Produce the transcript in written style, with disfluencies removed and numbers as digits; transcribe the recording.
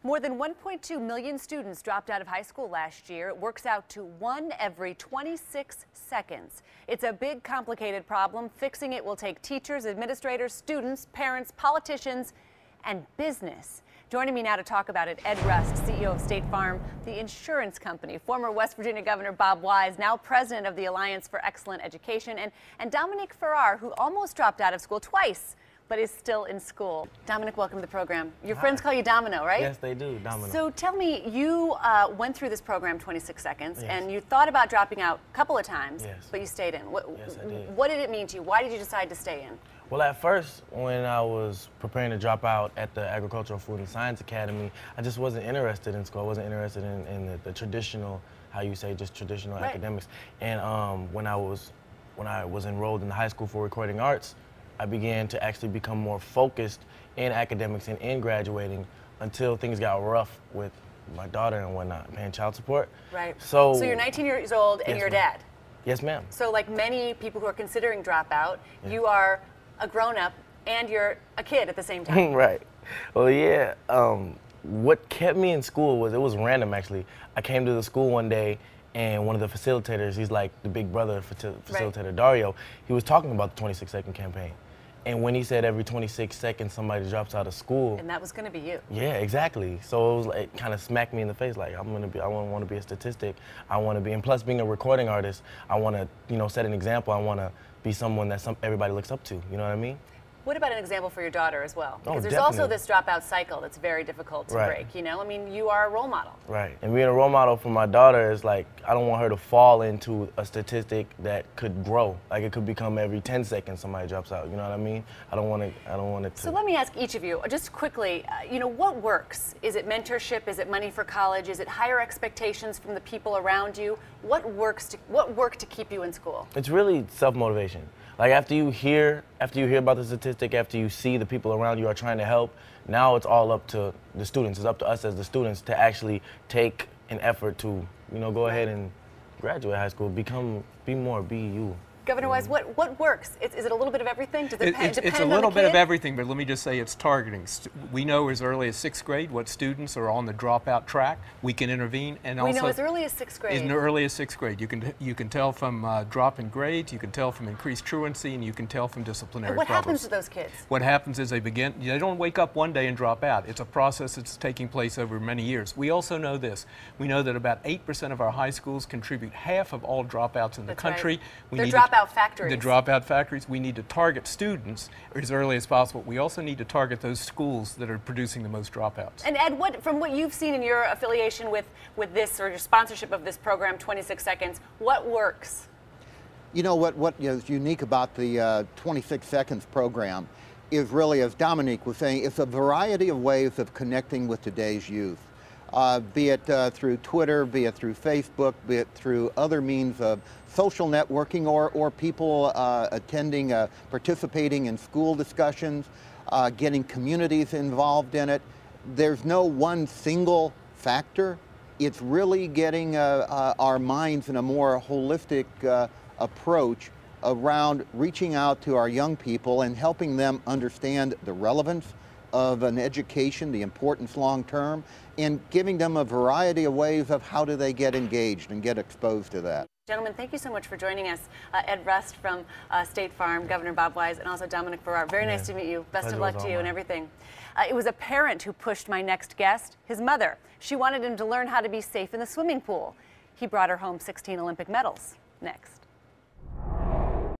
More than 1.2 million students dropped out of high school last year. It works out to 1 every 26 seconds. It's a big, complicated problem. Fixing it will take teachers, administrators, students, parents, politicians, and business. Joining me now to talk about it, Ed Rust, CEO of State Farm, the insurance company, former West Virginia Governor Bob Wise, now president of the Alliance for Excellent Education, and Dominique Farrar, who almost dropped out of school twice, but is still in school. Dominic, welcome to the program. Your friends call you Domino, right? Yes, they do, Domino. So tell me, you went through this program 26 seconds, yes, and you thought about dropping out a couple of times, yes, but you stayed in. Yes, I did. What did it mean to you? Why did you decide to stay in? Well, at first, when I was preparing to drop out at the Agricultural Food and Science Academy, I just wasn't interested in school. I wasn't interested in the traditional, how you say, just traditional right, academics. And when I was enrolled in the High School for Recording Arts, I began to actually become more focused in academics and in graduating until things got rough with my daughter and whatnot, paying child support. Right. So you're 19 years old and yes, you're a dad. Yes, ma'am. So like many people who are considering dropout, you are a grown-up and you're a kid at the same time. Right. Well, yeah. What kept me in school it was random, actually. I came to the school one day, and one of the facilitators, he's like the big brother facilitator, right, Dario, he was talking about the 26-second campaign. And when he said every 26 seconds somebody drops out of school. And that was going to be you. Yeah, exactly. So it was like, kind of smacked me in the face, like I want to be a statistic. I want to be, and plus being a recording artist, I want to, set an example. I want to be someone that everybody looks up to. You know what I mean? What about an example for your daughter as well? Because there's definitely also this dropout cycle that's very difficult to break, I mean, you are a role model. Right. And being a role model for my daughter is like, I don't want her to fall into a statistic that could grow. Like it could become every 10 seconds somebody drops out, you know what I mean? I don't want it to. So let me ask each of you, just quickly, what works? Is it mentorship? Is it money for college? Is it higher expectations from the people around you? What worked to keep you in school? It's really self-motivation. Like after you hear about the statistic, after you see the people around you are trying to help, now it's all up to the students. It's up to us as the students to actually take an effort to, go ahead and graduate high school, be you. Governor Wise, what works? Is it a little bit of everything? Does it depend it's a little bit of everything, but let me just say it's targeting. We know as early as 6th grade what students are on the dropout track. We can intervene, and we also know as early as 6th grade. As early as 6th grade, you can tell from drop in grades, you can tell from increased truancy, and you can tell from disciplinary problems. What happens to those kids? What happens is they don't wake up one day and drop out. It's a process that's taking place over many years. We also know this. We know that about 8% of our high schools contribute half of all dropouts in the country. Right. They're dropout factories. The dropout factories. We need to target students as early as possible. We also need to target those schools that are producing the most dropouts. And Ed, from what you've seen in your affiliation with this, or your sponsorship of this program, 26 Seconds, what works? What is unique about the 26 Seconds program is really, as Dominique was saying, it's a variety of ways of connecting with today's youth. Be it through Twitter, be it through Facebook, be it through other means of social networking, or people attending, participating in school discussions, getting communities involved in it. There's no one single factor. It's really getting our minds in a more holistic approach around reaching out to our young people and helping them understand the relevance of an education, the importance long term, and giving them a variety of ways of how do they get engaged and get exposed to that. Gentlemen, thank you so much for joining us. Ed Rust from State Farm, Governor Bob Wise, and also Dominique Farrar. Very nice to meet you. Best of luck to you and everything. It was a parent who pushed my next guest, his mother. She wanted him to learn how to be safe in the swimming pool. He brought her home 16 Olympic medals. Next.